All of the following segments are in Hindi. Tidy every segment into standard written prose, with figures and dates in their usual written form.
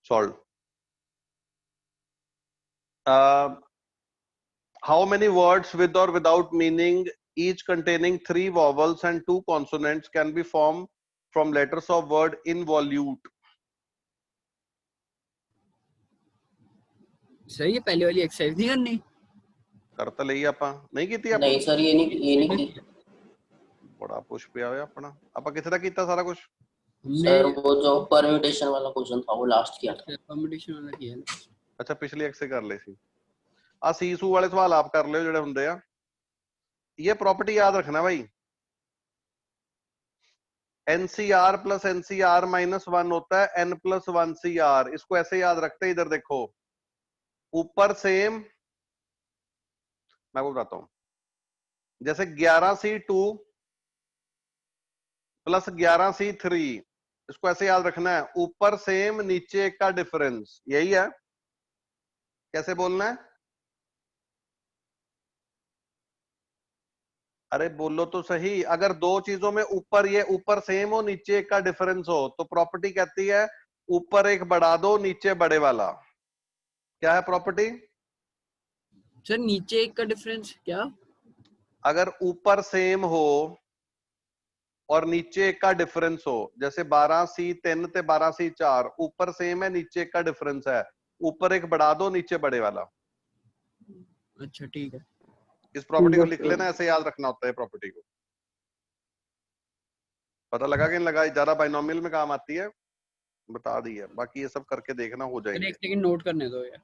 Solve. how many words with or without meaning each containing 3 vowels and 2 consonants can be formed from letters of word involute? Sir ये पहले वाली एक्सरसाइज नहीं करनी? कर तो ਲਈ ਆਪਾਂ ਨਹੀਂ ਕੀਤੀ ਆਪਾਂ नहीं सर ये नहीं की बड़ा पुश ਪਿਆ ਹੋਇਆ ਆਪਣਾ ਆਪਾਂ ਕਿੱਥੇ तक ਕੀਤਾ सारा कुछ? सर वो जो परम्यूटेशन वाला क्वेश्चन था वो लास्ट किया था। परम्यूटेशन वाला किया ना। अच्छा पिछली एक्से कर ले सी आ सीसू वाले सवाल आप कर लियो ਜਿਹੜੇ ਹੁੰਦੇ ਆ। ये प्रॉपर्टी याद रखना भाई, एनसीआर प्लस एनसीआर माइनस 1 होता है एन प्लस 1 सीआर। इसको ऐसे याद रखते हैं, इधर देखो ऊपर सेम, मैं आपको बताता हूं, जैसे 11C2 प्लस 11C3, इसको ऐसे याद रखना है, ऊपर सेम नीचे का डिफरेंस, यही है। कैसे बोलना है? अरे बोलो तो सही। अगर दो चीजों में ऊपर ये ऊपर सेम हो नीचे एक का डिफरेंस हो तो प्रॉपर्टी कहती है ऊपर एक बढ़ा दो नीचे बड़े वाला। क्या है प्रॉपर्टी? सर नीचे एक का डिफरेंस क्या? अगर ऊपर सेम हो और नीचे एक का डिफरेंस हो, जैसे 12C3 ते 12C4, ऊपर सेम है नीचे एक का डिफरेंस है, ऊपर एक बढ़ा दो नीचे बड़े वाला। अच्छा ठीक है, इस प्रॉपर्टी को लिख लेना, ऐसे याद रखना होता है प्रॉपर्टी को। पता लगा कि नहीं लगा? ज्यादा बाइनोमियल में काम आती है, बता दी है। बाकी ये सब करके देखना, हो जाएंगे। एक सेकंड नोट करने दो यार।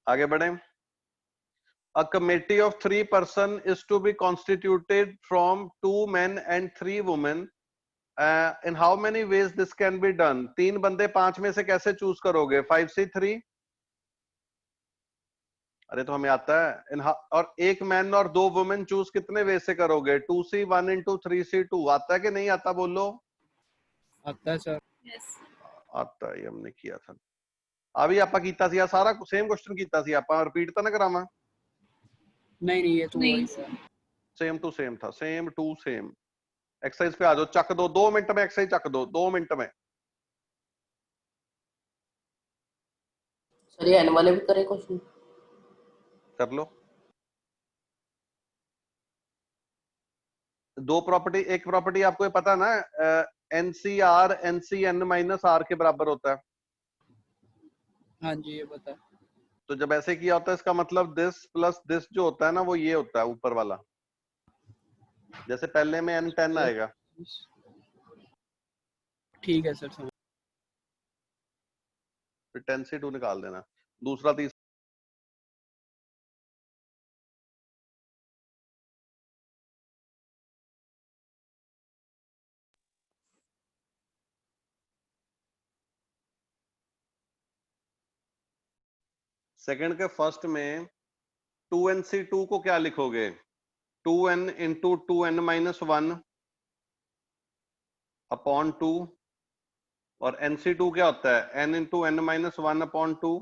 आगे बढ़े। A committee of 3 person is to be constituted from 2 men and 3 women. In how many ways this can be done? 3 बंदे 5 में से कैसे चूज करोगे? 5C3, अरे तो हमें आता है। और 1 मैन और 2 वुमेन चूज कितने वे से करोगे? 2C1 into 3C2। आता है कि नहीं आता? बोलो। आता है सर। यस आता है, हमने किया था अभी। आपा कीता सी सारा सेम क्वेश्चन कीता सी, आपा रिपीट तो ना करावा? नहीं ये तो नहीं सेम टू सेम था, सेम टू सेम। एक्सरसाइज पे आ जाओ, चक दो 2 मिनट में, एक्सरसाइज चक दो 2 मिनट में। सर ये एन वाले भी करे क्वेश्चन? कर लो। 2 प्रॉपर्टी, एक प्रॉपर्टी आपको ये पता ना, एनसीआर एनसीएन माइनस आर के बराबर होता है। हाँ जी ये पता है। तो जब ऐसे किया होता है इसका मतलब दिस प्लस दिस जो होता है ना वो ये होता है ऊपर वाला। जैसे पहले में n10 आएगा। ठीक है सर समझ। फिर 10C2 निकाल देना। दूसरा तीसरा सेकंड के फर्स्ट में 2nC2 को क्या लिखोगे? 2n into 2n-1 upon 2। और nC2 क्या होता है? n into n-1 upon 2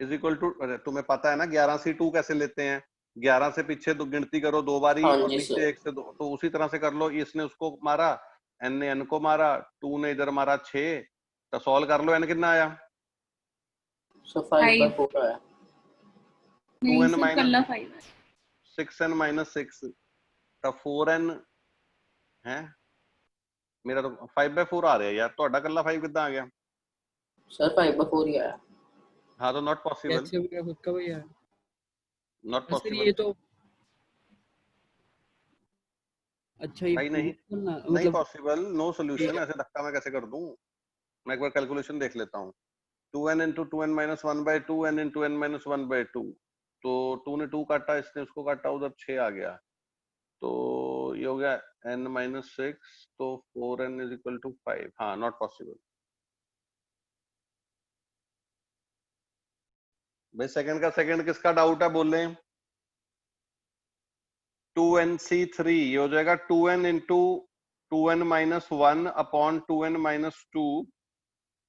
is equal to, तुम्हें पता है ना 11C2 कैसे लेते हैं? 11 से पीछे तो गिनती करो 2 बारी हाँ और जी नीचे सर। 1 से 2, तो उसी तरह से कर लो। इसने उसको मारा, n ने n को मारा, 2 ने इधर मारा 6, तो सॉल्व कर लो। n कितना आया? सर 5/4 आया। 2n सर कल्ला 5 6n माइनस 6 तो 4n है। मेरा तो 5/4 आ रहा है यार, ਤੁਹਾਡਾ ਕੱਲਾ 5 कितना आ गया? सर 5/4 ही आया। हाँ तो नॉट पॉसिबल, कैसे मेरा खुद का भैया? नॉट सर पॉसिबल ये तो अच्छा ये भाई, नहीं नहीं मतलब पॉसिबल, नो सोल्यूशन। ऐसे धक्का मैं कैसे कर दूं? मैं एक बार कैलकुलेशन देख लेता हूँ। 2n into 2n-1/2 n into n-1/2, तो 2 ने 2 काटा, इसने उसको काटा, उधर 6 आ गया, तो ये हो गया n-6, तो 4n इज इक्वल टू 5। हाँ नॉट पॉसिबल। भाई सेकंड का सेकंड किसका डाउट है बोले? 2nc3 ये हो जाएगा 2n into 2n minus 1 upon 2n minus 2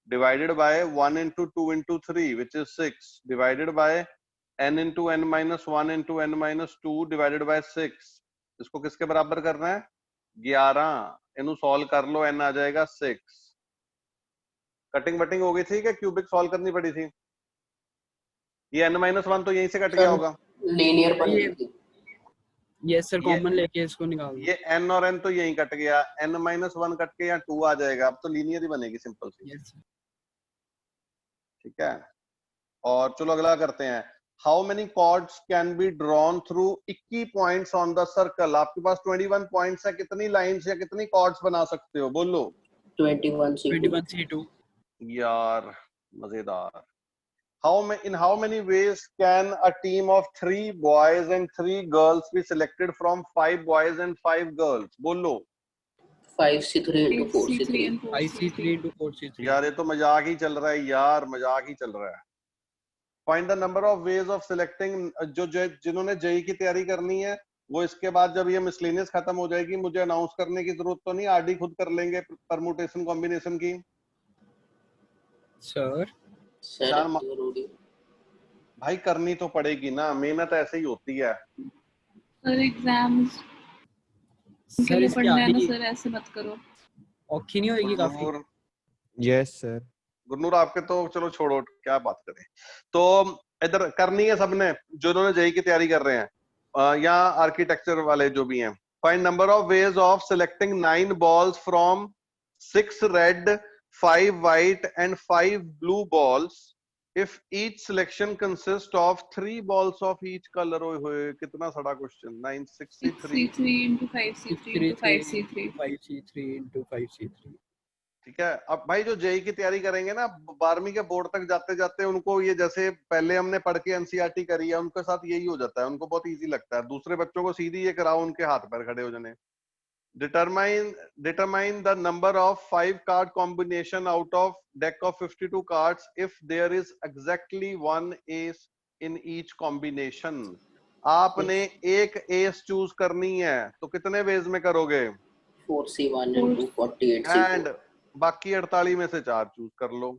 divided by 1 into 2 into 3 which is 6 divided by n into n minus 1 into n minus 2 divided by 6। इसको किसके बराबर करना है? 11। इन्हें सॉल्व कर लो, n आ जाएगा 6। कटिंग वटिंग हो गई थी क्या? क्यूबिक सॉल्व करनी पड़ी थी? ये n माइनस 1 तो यहीं से कट गया होगा। लीनियर पर यस सर, कॉमन लेके इसको निकाल दो। ये n और n तो यहीं कट गया, n माइनस 1 कट के यहाँ 2 आ जाएगा। अब तो लीनियर ही बनेगी, सिंपल सी। Yes sir. ठीक है, और चलो अगला करते हैं। How many chords can be drawn through 21 points on the circle? आपके पास 21 पॉइंट्स है, कितनी लाइंस या कितनी कॉर्ड्स बना सकते हो? बोलो। 21C2 यार मजेदार। In how many ways can a team of 3 boys and 3 girls be selected from 5 boys and 5 girls? बोलो। 5C3 into 4C3 5C3 into 4C3। यार ये तो मजाक ही चल रहा है यार, मजाक ही चल रहा है। Find the number of ways of selecting। जो जिन्होंने जेई की तैयारी करनी है वो इसके बाद जब ये मिसलेनियस खत्म हो जाएगी, मुझे अनाउंस करने की जरूरत तो नहीं, आरडी खुद कर लेंगे परमुटेशन कॉम्बिनेशन की। सर भाई करनी तो पड़ेगी ना, मेहनत ऐसे ही होती है। सर एग्जाम्स सर लिए इसकी पढ़ना है ना आगे सर, ऐसे मत करो। औखी नहीं होगी काफी? Yes sir. गुरनूर आपके तो चलो छोड़ो, क्या बात करें। तो इधर करनी है सबने जो इन्होंने जेई की तैयारी कर रहे हैं या आर्किटेक्चर वाले जो भी हैं। Find number of ways of selecting 9 balls from 6 red 5 white and 5 blue balls if each selection consists of 3 balls of each color। ओए होए कितना सड़ा question. 963 into 5C3 into 5C3 5C3 into 5C3। ठीक है। अब भाई जो जेई की तैयारी करेंगे ना 12वीं के बोर्ड तक जाते जाते उनको ये जैसे पहले हमने पढ़ के एनसीईआरटी करी है उनके साथ यही हो जाता है, उनको बहुत इजी लगता है। दूसरे बच्चों को सीधी ये कराओ, उनके हाथ पैर खड़े हो जाने। determine the number of 5 card combination out of deck of 52 cards if there is exactly one ace in each combination। आपने एक एस चूज करनी है तो कितने वेज में करोगे? 4C1 into 48C2 एंड बाकी 48 में से 4 चूज कर लो।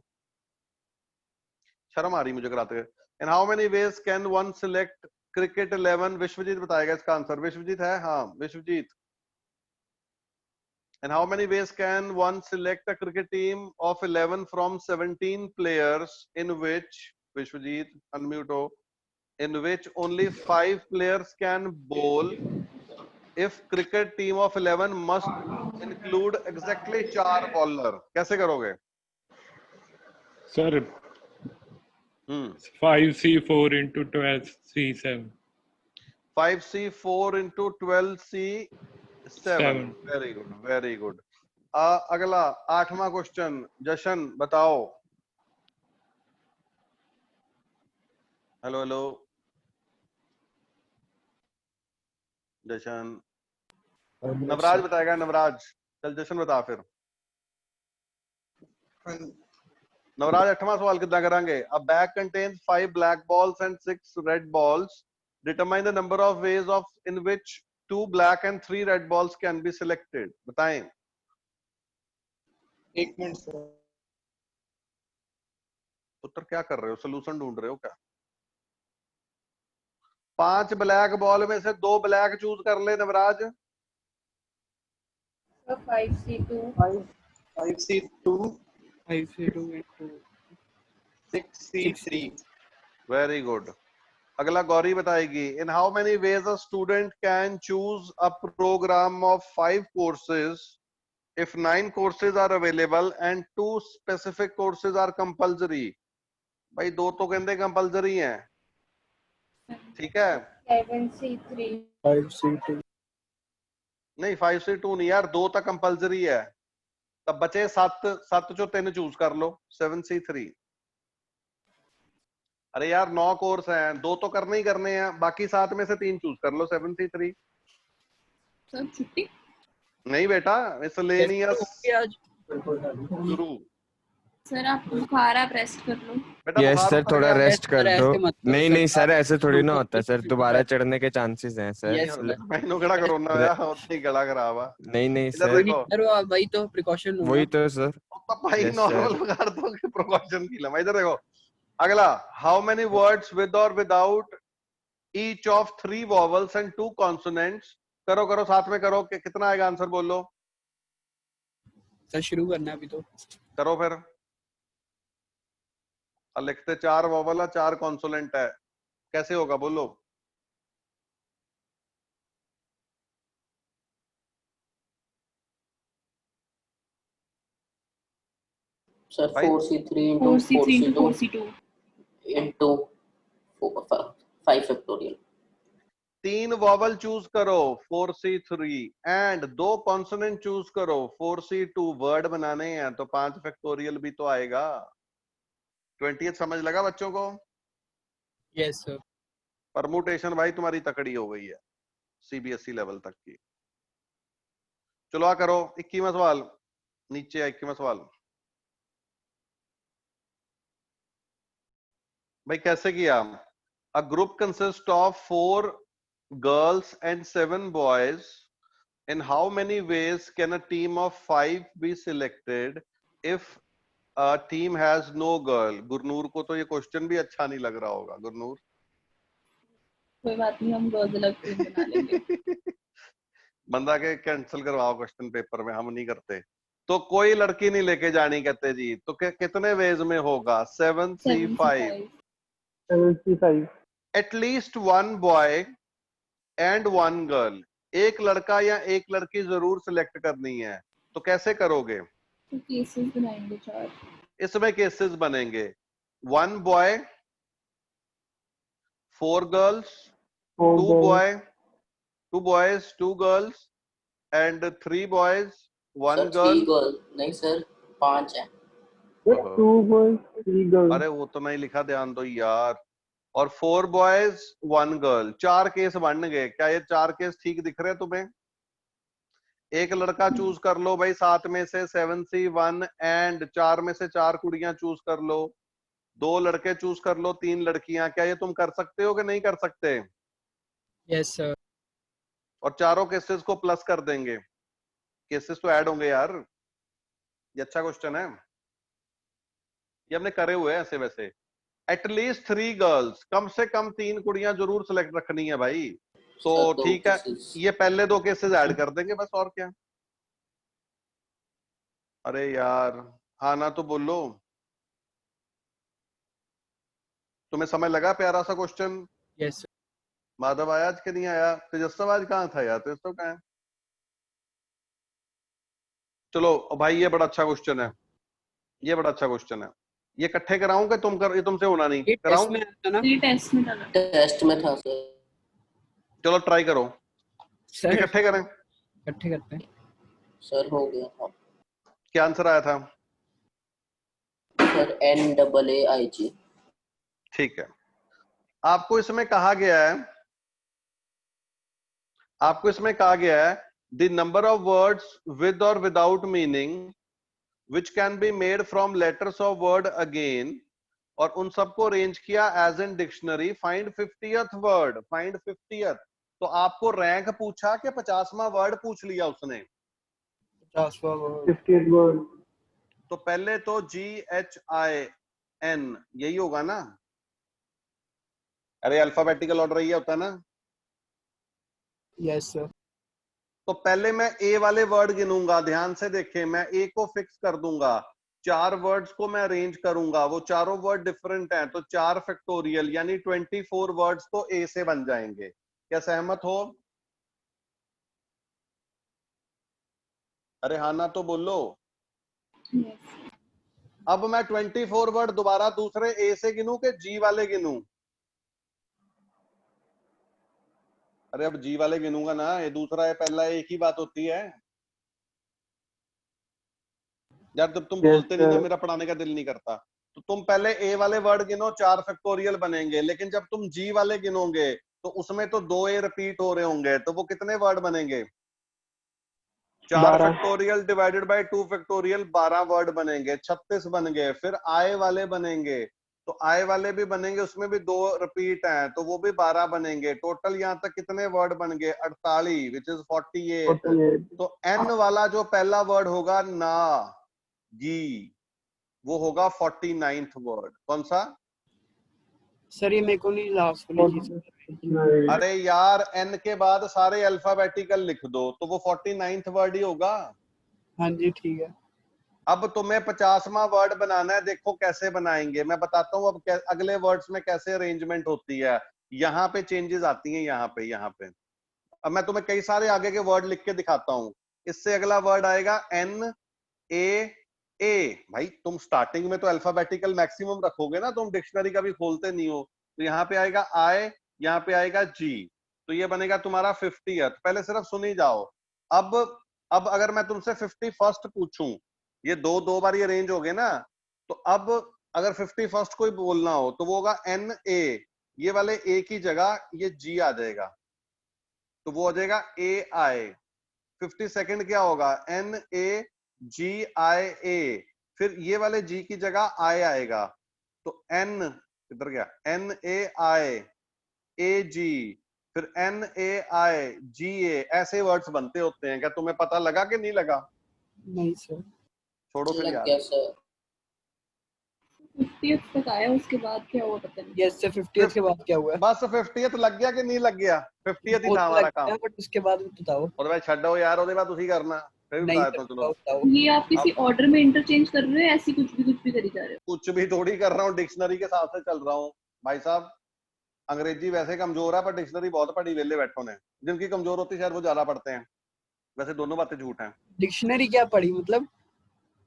शर्म आ रही मुझे कराते हुए। And how many ways can one select cricket 11? Vishwajeet बताएगा इसका आंसर। विश्वजीत है? हाँ Vishwajeet. And how many ways can one select a cricket team of 11 from 17 players in which, Vishwajit, unmute, in which only 5 players can bowl if cricket team of 11 must include exactly 4 bowler? कैसे करोगे? Sir 5C4 into 12C7। 5C4 into 12C7। Very good very good. अगला 8वां क्वेश्चन जशन बताओ। हेलो हेलो जशन। नवराज बताएगा। नवराज चल जशन बता फिर। नवराज 8वां सवाल कितना करांगे? अ bag contains 5 black balls and 6 red balls। Determine the number of ways of in which 2 black and 3 red balls can be selected। बताएं। एक मिनट सर। उत्तर क्या कर रहे हो? सोल्यूशन ढूंढ रहे हो क्या? 5 ब्लैक बॉल में से 2 ब्लैक चूज कर ले Navraj. 5C2 into 6C3। Very good. अगला गौरी बताएगी। In how many ways a student can choose a programme of 5 courses if 9 courses are available and 2 specific courses are compulsory। भाई 2 तो कहते कंपलसरी हैं, ठीक है। 7C3 5C2 नहीं 5C2 नहीं यार, 2 तक कंपलसरी है। तब बचे 7 जो 3 चूज कर लो। 7C3। अरे यार 9 कोर्स हैं, 2 तो करने ही करने हैं, बाकी 7 में से 3 चूज कर लो। 7C3। सर छुट्टी नहीं बेटा, मिसलेनियस आज शुरू सर आपको बुखार, आप रेस्ट कर लो। बेटा यस बुखार सर, उतर थोड़ा गया? रेस्ट कर सर, दो। ऐसे मत करो नहीं सर। नहीं सर, आप ऐसे थोड़ी ना ऊपर होता है सर, नीचे दोबारा होता चढ़ने के चांसेस हैं है। सर। यस नहीं, सर। मैंने गड़ा करोना आया उतनी गला खराब है। नहीं नहीं इधर सर, देखो, सर वो वही तो प्रिकॉशन लूंगा। वही तो सर। तो भाई यस नॉर्मल सर। बुखार तो प्रिकॉशन की लम्बा। इधर देखो, अगला, हाउ मेनी वर्ड्स विद और without each of 3 vowels and 2 consonants. करो करो साथ में करो, कि कितना आएगा आंसर बोलो। सर शुरू करना है अभी तो। करो फिर। और लिखते 4 वॉवल है 4 कॉन्सोनेंट है, कैसे होगा बोलो। सर भाई 4C3 into 4C3 into 4C2 4C2. into 5 factorial. 3 vowel choose करो 4C3 एंड 2 कॉन्सोनेंट चूज करो 4C2। वर्ड बनाने हैं तो 5 फैक्टोरियल भी तो आएगा। 20th समझ लगा बच्चों को? Yes sir. परमुटेशन भाई तुम्हारी तकड़ी हो गई है सीबीएसई लेवल तक की। चलो आ करो 21वां सवाल, नीचे 21वां सवाल। भाई कैसे किया? A group consist of 4 girls and 7 boys. In how many ways can a team of 5 be selected if a team has no girl? Gurnoor को तो ये क्वेश्चन भी अच्छा नहीं लग रहा होगा। गुरनूर कोई बात नहीं, हम गर्ल्स अलग टीम बना लेंगे। बंदा के कैंसिल करवाओ क्वेश्चन पेपर में, हम नहीं करते। तो कोई लड़की नहीं लेके जानी कहते जी, तो कितने वेज में होगा? 7C5। 75. At least 1 boy and 1 girl. एक लड़का या एक लड़की जरूर सिलेक्ट करनी है, तो कैसे करोगे? तो केसेस बनाएंगे 4। इसमें केसेस बनेंगे 1 boy 4 girls, 2 boy 2 boys 2 girls and 3 boys 1 sir 3 girl. Girl नहीं सर, 5 है। 2 boys, 3 girls. अरे वो तो नहीं लिखा, ध्यान दो यार। और 4 बॉयज 1 गर्ल, 4 केस बन गए। क्या ये 4 केस ठीक दिख रहे हैं तुम्हें? एक लड़का चूज कर लो भाई 7 में से 7C1 एंड 4 में से 4 कुड़ियां चूज कर लो, 2 लड़के चूज कर लो, 3 लड़कियां। क्या ये तुम कर सकते हो कि नहीं कर सकते? Yes sir. और चारों केसेस को प्लस कर देंगे, केसेस तो ऐड होंगे यार। ये अच्छा क्वेश्चन है, ये हमने करे हुए हैं ऐसे वैसे। एटलीस्ट 3 गर्ल्स, कम से कम 3 कुड़ियां जरूर सिलेक्ट रखनी है भाई। तो सर, 2 ठीक है, cases. ये पहले 2 केसेस ऐड कर देंगे बस, और क्या। अरे यार हाँ ना तो बोलो। तुम्हें समझ लगा? प्यारा सा क्वेश्चन। Yes sir. माधव आया आज के नहीं आया? तेजस्व आज कहाँ था यार? तेजस्व कहाँ है? चलो भाई ये बड़ा अच्छा क्वेश्चन है, ये बड़ा अच्छा क्वेश्चन है। ये इकट्ठे कराऊं कि तुम कर, ये तुमसे होना नहीं, ये कराऊं? टेस्ट में आता ना ये टेस्ट में डाला। टेस्ट में था सर। चलो ट्राई करो, सर। इकट्ठे करें। इकट्ठे करते हैं। सर हो गया था क्या आंसर आया था? Sir, NAAIG। ठीक है, आपको इसमें कहा गया है, आपको इसमें कहा गया है the number of words with और without meaning which can be made from letters of word again, और उन सबको अरेंज किया as in dictionary. Find 50th word, find 50th। तो आपको रैंक पूछा कि 50वां वर्ड पूछ लिया उसने? 50वां वर्ड। 50th word. तो पहले तो GHIN यही होगा ना? अरे अल्फाबेटिकल ऑर्डर ये होता है ना? Yes sir. तो पहले मैं ए वाले वर्ड गिनूंगा, ध्यान से देखें, मैं ए को फिक्स कर दूंगा, 4 वर्ड्स को मैं अरेंज करूंगा, वो चारों वर्ड डिफरेंट हैं, तो 4 फैक्टोरियल यानी 24 वर्ड्स तो ए से बन जाएंगे। क्या सहमत हो? अरे हाँ ना तो बोलो। यस। अब मैं 24 वर्ड दोबारा दूसरे ए से गिनूं कि जी वाले गिनूं? अरे अब जी वाले गिनूंगा ना, ये दूसरा है पहला, एक ही बात होती है यार। जब तुम बोलते नहीं ना, मेरा पढ़ाने का दिल नहीं करता। तो तुम पहले ए वाले वर्ड गिनो, 4 फैक्टोरियल बनेंगे, लेकिन जब तुम जी वाले गिनोगे तो उसमें तो 2 ए रिपीट हो रहे होंगे, तो वो कितने वर्ड बनेंगे? 4 12 factorial divided by 2 factorial 12 word बनेंगे, 36 बन गए। फिर आए वाले बनेंगे, तो आए वाले भी बनेंगे, उसमें भी 2 रिपीट हैं तो वो भी 12 बनेंगे। टोटल यहाँ तक कितने वर्ड बन गए? 48 विच इज 48। 48 तो एन वाला जो पहला वर्ड होगा ना गी, वो होगा 49th वर्ड। कौन सा? सर ये मेरे को नहीं लास्ट वाली चीज। 49 अरे यार एन के बाद सारे अल्फाबेटिकल लिख दो तो वो 49th वर्ड ही होगा। हाँ जी ठीक है। अब तुम्हें 50वां वर्ड बनाना है, देखो कैसे बनाएंगे मैं बताता हूँ। अब अगले वर्ड्स में कैसे अरेंजमेंट होती है, यहाँ पे चेंजेस आती हैं, यहाँ पे। अब मैं तुम्हें कई सारे आगे के वर्ड लिख के दिखाता हूँ। इससे अगला वर्ड आएगा एन ए। भाई तुम स्टार्टिंग में तो अल्फाबेटिकल मैक्सिमम रखोगे ना, तुम डिक्शनरी का भी खोलते नहीं हो। तो यहाँ पे आएगा आई, यहाँ पे आएगा जी, तो ये बनेगा तुम्हारा 50th। पहले सिर्फ सुन ही जाओ। अब अगर मैं तुमसे 51st पूछूं, ये दो बार ये रेंज हो गए ना, तो अब अगर 51st कोई बोलना हो तो वो होगा एन ए, ये वाले ए की जगह ये जी आ जाएगा, तो वो हो जाएगा ए आई। 52nd क्या होगा? एन ए जी आई ए, फिर ये वाले जी की जगह आई आएगा, तो एन किधर गया? एन ए आई ए जी, फिर एन ए आई जी ए। ऐसे वर्ड्स बनते होते हैं। क्या तुम्हें पता लगा कि नहीं लगा? नहीं सर। छोड़ो फिर लग यार। गया सर। 50th तक आया, उसके बाद क्या हुआ पता नहीं। यस सर 50th के बाद क्या हुआ? बस 50th लग गया कि नहीं लग गया? 50th ही वो था तो हमारा लगता काम। है बट उसके बाद बताओ। और भाई छड्डो यार, ਉਹਦੇ बाद उसी करना फिर नहीं बता सर देता हूं। चलो बताओ। ये आप किसी ऑर्डर में इंटरचेंज कर रहे हो, ऐसी कुछ भी करी जा रहे हो? कुछ भी थोड़ी कर रहा हूँ, डिक्शनरी के हिसाब से चल रहा हूँ भाई साहब। अंग्रेजी वैसे कमजोर है पर डिक्शनरी बहुत पढ़ी वेले बैठो ने। जिनकी कमजोर होती है शायद वो ज्यादा पढ़ते हैं। वैसे दोनों बातें झूठ हैं। डिक्शनरी क्या पढ़ी मतलब?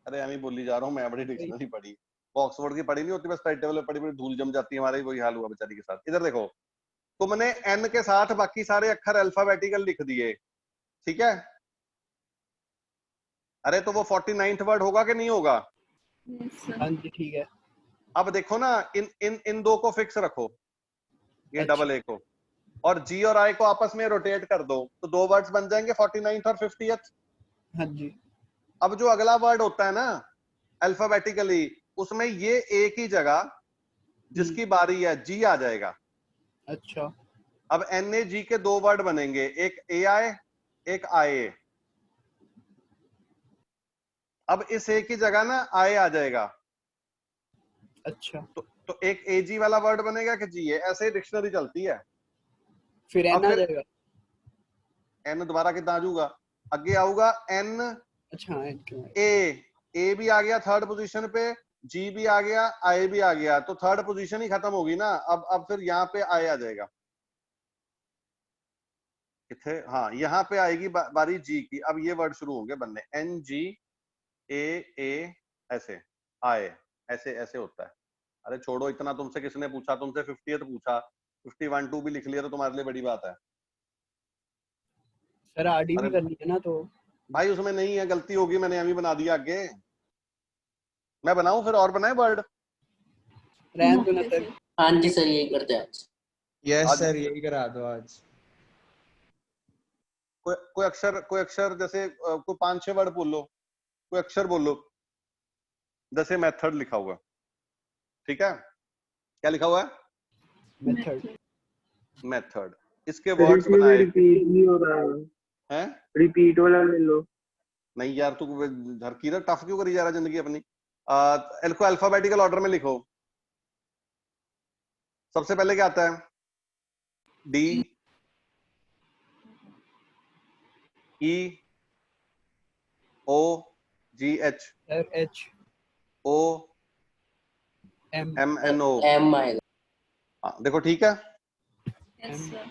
अरे हम ही बोली जा रहा हूँ, मैं बड़ी डिक्शनरी पढ़ी। ऑक्सफोर्ड की पढ़ी नहीं होती, बस टाइटल पढ़ी, बड़ी धूल जम जाती है। हमारा ही वही हाल हुआ बेचारी के साथ। इधर देखो, तुमने एन के साथ बाकी सारे अक्षर अल्फाबेटिकल लिख दिए, ठीक है? अरे तो वो 49th वर्ड होगा कि नहीं होगा? Yes, sir. हाँ जी ठीक है। अब देखो ना, इन दो को फिक्स रखो, ये अच्छा। डबल ए को, और जी और आई को आपस में रोटेट कर दो, तो 2 वर्ड्स बन जाएंगे 49th और 50th। हाँ जी। अब जो अगला वर्ड होता है ना अल्फाबेटिकली, उसमें ये ए की जगह जिसकी बारी है जी आ जाएगा। अच्छा। अब एन ए जी के 2 वर्ड बनेंगे, एक ए आए एक आए। अब इस ए की जगह ना आए आ जाएगा, अच्छा। तो एक ए जी वाला वर्ड बनेगा कि जी ए। ऐसे डिक्शनरी चलती है। फिर अब एन आ फिर जाएगा। एन दोबारा कितना आजूगा? आगे आऊगा एन अच्छा हाँ, एन क्यों आएगा? ए भी आ गया 3rd पोजीशन पे, जी भी आ गया, आई भी आ गया, तो 3rd पोजीशन ही खत्म होगी ना। अब फिर यहाँ पे आई आ जाएगा। इथे हाँ, यहाँ पे आएगी बारी जी की। अब ये वर्ड शुरू होंगे बनने, एन जी ए ऐसे आए, ऐसे ऐसे होता है। अरे छोड़ो इतना, तुमसे किसने पूछा? तुमसे 50th पूछा, 51 2 भी लिख लिया तो तुम्हारे लिए बड़ी बात है। सर आरडी भी अरे करनी है ना, तो भाई उसमें नहीं है, गलती होगी, मैंने अभी बना दिया। आगे मैं बनाऊं फिर और बनाए वर्ड? रहन दो ना सर। हाँ जी सर, यही करते हैं आज। यस आज सर यही करा दो आज। कोई अक्षर जैसे कोई 5-6 वर्ड बोलो, कोई अक्षर बोलो। जैसे मेथड लिखा हुआ, ठीक है? क्या लिखा हुआ है? मेथड। मेथड। इसके वर्ड्स बनाए रिपीट नहीं हो रहा है। हैं? रिपीट वाला ले लो। नहीं यार, तू धरकीरा टफ क्यों करी जा रहा जिंदगी अपनी? इनको अल्फाबेटिकल ऑर्डर में लिखो। सबसे पहले क्या आता है? D E O G H sir H O M M N O. M आएगा। देखो ठीक है। Yes, sir.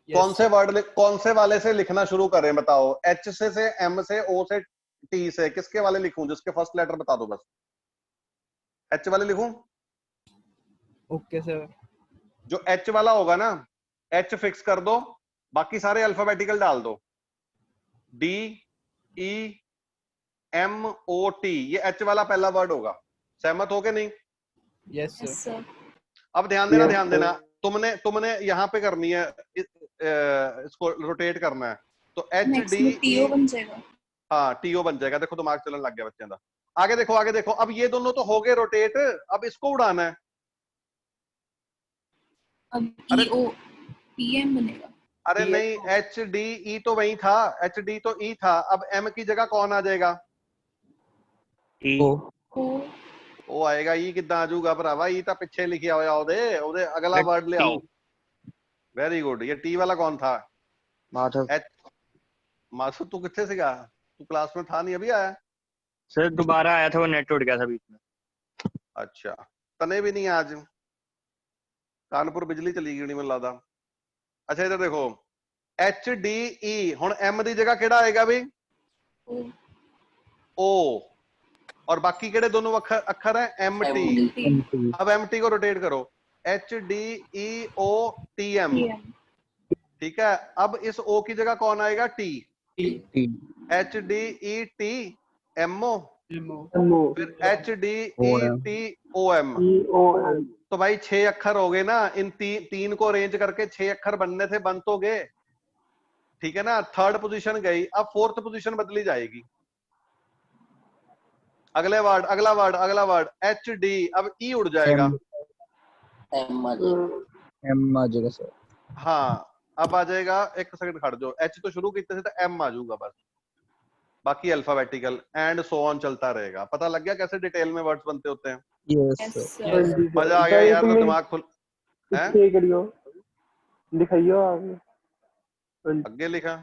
कौन से वर्ड कौन से वाले से लिखना शुरू करें बताओ? एच से एम से ओ से टी से, किसके वाले लिखूं? जिसके फर्स्ट लेटर बता दो बस। एच वाले लिखूं? Okay sir. जो एच वाला होगा ना, एच फिक्स कर दो, बाकी सारे अल्फाबेटिकल डाल दो। D E M O T, ये एच वाला पहला वर्ड होगा। सहमत हो के नहीं? Yes Yes, sir. sir. अब ध्यान देना, Yes, ध्यान sir. देना। तुमने यहाँ पे करनी है, इसको रोटेट करना है। तो एच Next डी में TO बन जाएगा। हाँ टीओ बन जाएगा। देखो दिमाग चलने लग गया बच्चों का। आगे देखो आगे देखो, अब ये दोनों तो हो गए रोटेट, अब इसको उड़ाना है। अब अरे ईओ पीएम बनेगा। अरे नहीं, एच डी ई तो वही था, एच डी तो ई था, अब एम की जगह कौन आ जाएगा? ओ ओ ਉਹ ਆਏਗਾ ਈ ਕਿੱਦਾਂ ਆ ਜਾਊਗਾ ਭਰਾਵਾ? ਈ ਤਾਂ ਪਿੱਛੇ ਲਿਖਿਆ ਹੋਇਆ ਉਹਦੇ ਅਗਲਾ वर्ड ले आओ। Very good. ये टी वाला कौन था? माधव एच। मासू तू कितने सीगा? तू क्लास में था नहीं, अभी आया? सर दोबारा आया था, वो नेट उड़ गया था बीच में। अच्छा तने भी नहीं आज कानपुर बिजली चली गई नहीं, मैं लगता। अच्छा इधर देखो, एच डी ई हुण एम की जगह केड़ा आएगा भी? ओ। और बाकी केड़े दोनों अक्षर है? M T. अब एम टी को रोटेट करो, H D E O T M. ठीक है, अब इस ओ की जगह कौन आएगा? T. H D E T M O, फिर H D E T O M. तो भाई 6 अक्षर हो गए ना, इन तीन को अरेंज करके 6 अक्षर बनने थे, बन तो गए। ठीक है ना, थर्ड पोजीशन गई, अब फोर्थ पोजीशन बदली जाएगी। अगला वर्ड एच डी, अब ई उड़ जाएगा, एम आ जाएगा सर। हाँ अब आ जाएगा। एक सेकंड खड़ जाओ, एच तो शुरू कितने से, तो एम आ जाऊंगा बस, बाकी अल्फाबेटिकल एंड सो ऑन चलता रहेगा। पता लग गया कैसे डिटेल में वर्ड्स बनते होते हैं? मजा आ गया यार, तो दिमाग खुल है। करियो दिखाइयो आगे। आगे लिखा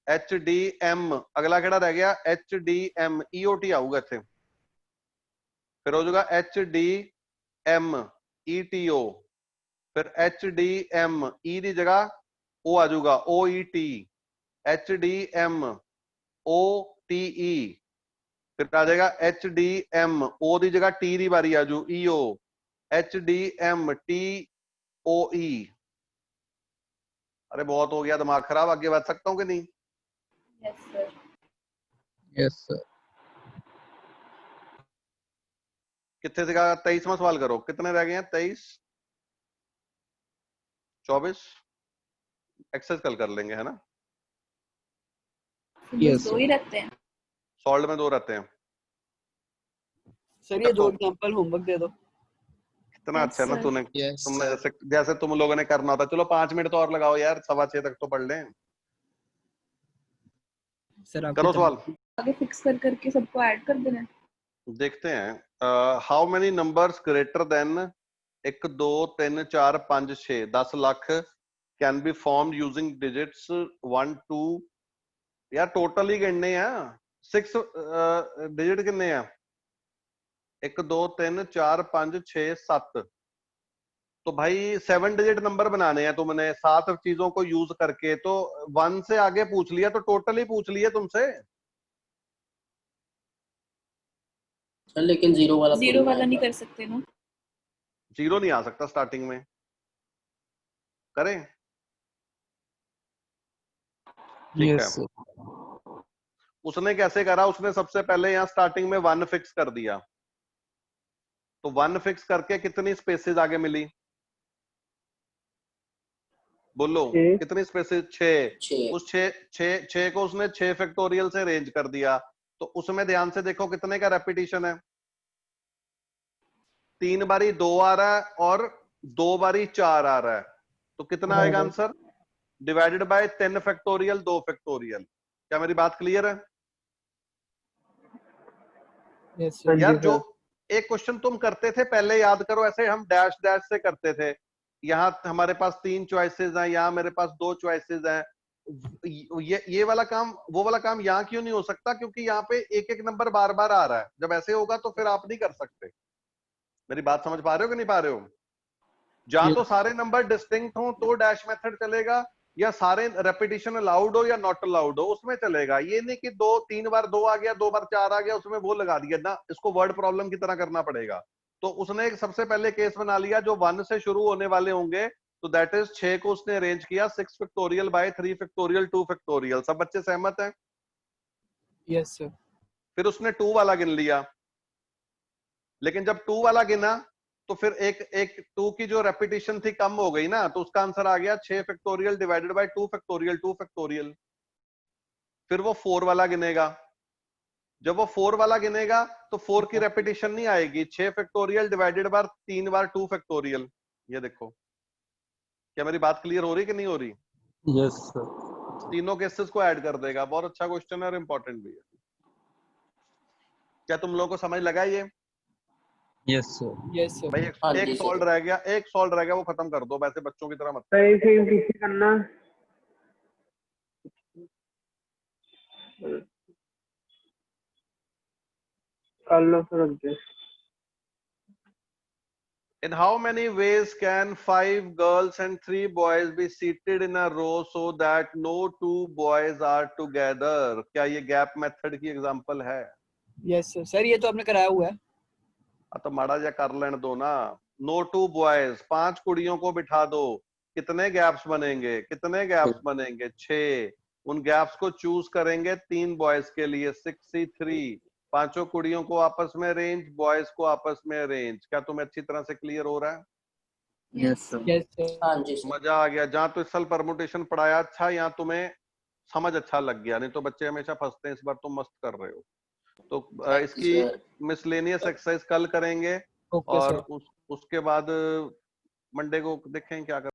एच डी एम, अगला केड़ा रह गया? एच डी एम, ईओटी आऊगा इत्थे, फिर हो जाएगा H D M E T O, फिर एच डी एम ई की जगह ओ आ जाऊगा, O E T, H D M O T E, फिर आ जाएगा एच डी एम ओ की जगह टी की बारी आ जू, E O, H D M T O E. अरे बहुत हो गया, दिमाग खराब, आगे बढ़ सकता हूँ कि नहीं? Yes sir. कितने से 23वां सवाल करो, कितने रह गए हैं? 23 24 एक्सरसाइज कल कर लेंगे, है ना? दो ही रहते हैं, सॉल्व में 2 रहते हैं। सर ये दो एग्जांपल होमवर्क दे दो। कितना अच्छा है ना तूने, Yes, तुमने sir. जैसे तुम लोगों ने करना था। चलो 5 मिनट तो और लगाओ यार, 6:15 तक तो पढ़ लें। सर करो सवाल, आगे फिक्स कर करके सबको ऐड कर देना है। देखते हैं। How many numbers greater than 1 2 3 4 5 6 10 lakh can be formed using digits 1 2। यार टोटल ही गिनने हैं, 6 डिजिट कितने हैं? 1 2 3 4 5 6 7। तो भाई 7 डिजिट नंबर बनाने हैं तुमने 7 चीजों को यूज करके, तो 1 से आगे पूछ लिया तो टोटल ही पूछ लिया तुमसे। लेकिन जीरो वाला नहीं कर सकते ना? 0 नहीं आ सकता स्टार्टिंग में, करें? ठीक है, उसने कैसे करा? उसने सबसे पहले यहाँ स्टार्टिंग में 1 फिक्स कर दिया, तो 1 फिक्स करके कितनी स्पेसेस आगे मिली? बोलो कितनी स्पेसेस? 6। उस 6 को उसने 6 फैक्टोरियल से अरेंज कर दिया, तो उसमें ध्यान से देखो कितने का रेपिटेशन है? 3 बारी 2 आ रहा है और 2 बारी 4 आ रहा है, तो कितना आएगा answer? Divided by 3 factorial 2 factorial. क्या मेरी बात क्लियर है? यार जो एक क्वेश्चन तुम करते थे पहले याद करो, ऐसे हम डैश डैश से करते थे। यहाँ हमारे पास 3 चॉइसेस हैं, यहाँ मेरे पास 2 चॉइसेस हैं। ये वाला काम वो वाला काम यहाँ क्यों नहीं हो सकता? क्योंकि यहाँ पे एक एक नंबर बार बार आ रहा है। जब ऐसे होगा तो फिर आप नहीं कर सकते। मेरी बात समझ पा रहे हो कि नहीं पा रहे हो? जहां तो सारे नंबर डिस्टिंक्ट हो तो डैश मेथड चलेगा, या सारे रेपिटेशन अलाउड हो या नॉट अलाउड हो उसमें चलेगा। ये नहीं कि 3 बार 2 आ गया, 2 बार 4 आ गया, उसमें वो लगा दिया ना। इसको वर्ड प्रॉब्लम की तरह करना पड़ेगा। तो उसने सबसे पहले केस बना लिया जो 1 से शुरू होने वाले होंगे, तो दैट इज 6 को उसने अरेंज किया 6 फैक्टोरियल बाय 3 फैक्टोरियल 2 फैक्टोरियल। सब बच्चे सहमत हैं? Yes sir. फिर उसने 2 वाला गिन लिया, लेकिन जब 2 वाला गिना तो फिर एक 2 की जो रेपिटेशन थी कम हो गई ना, तो उसका आंसर आ गया 6 factorial divided by 2 factorial 2 factorial. फिर वो 4 वाला गिनेगा। जब वो 4 वाला गिनेगा तो 4 की रेपिटेशन नहीं आएगी। 6 फैक्टोरियल डिवाइडेड बार 3 बार 2 फैक्टोरियल। ये देखो, क्या मेरी बात क्लियर हो रही कि नहीं हो रही? Yes sir. तीनों केसेस को ऐड कर देगा। बहुत अच्छा क्वेश्चन है और इंपॉर्टेंट भी है। क्या तुम लोगों को समझ लगा ये? Yes sir. Yes sir. भाई हाँ एक जी, सॉल्व सर। रह गया, एक सॉल्व रह गया, वो खत्म कर दो। वैसे बच्चों की तरह मत। सही से पीछे करना। कर लो फिर आगे। In how many ways can 5 girls and 3 boys be seated in a row so that no 2 boys are together? क्या ये गैप मेथड की एग्जांपल है? Yes sir. सर ये तो आपने कराया हुआ है। तो माड़ा जा कर लेने दो ना। नो 2 बॉयज, 5 कुड़ियों को बिठा दो। कितने गैप्स बनेंगे? कितने गैप्स बनेंगे? 6। उन गैप्स को चूज करेंगे 3 बॉयज के लिए, 63। पांचों कुड़ियों को आपस में अरेंज, बॉयज को आपस में अरेंज। क्या तुम्हें अच्छी तरह से क्लियर हो रहा है? Yes sir. Yes sir. हाँ जी सर। मजा आ गया। जहां तो इस साल परमुटेशन पढ़ाया अच्छा, यहाँ तुम्हें समझ अच्छा लग गया। नहीं तो बच्चे हमेशा फंसते हैं, इस बार तुम मस्त कर रहे हो। तो इसकी मिसलेनियस एक्सरसाइज कल करेंगे ओके और सर। उसके बाद मंडे को देखें क्या कर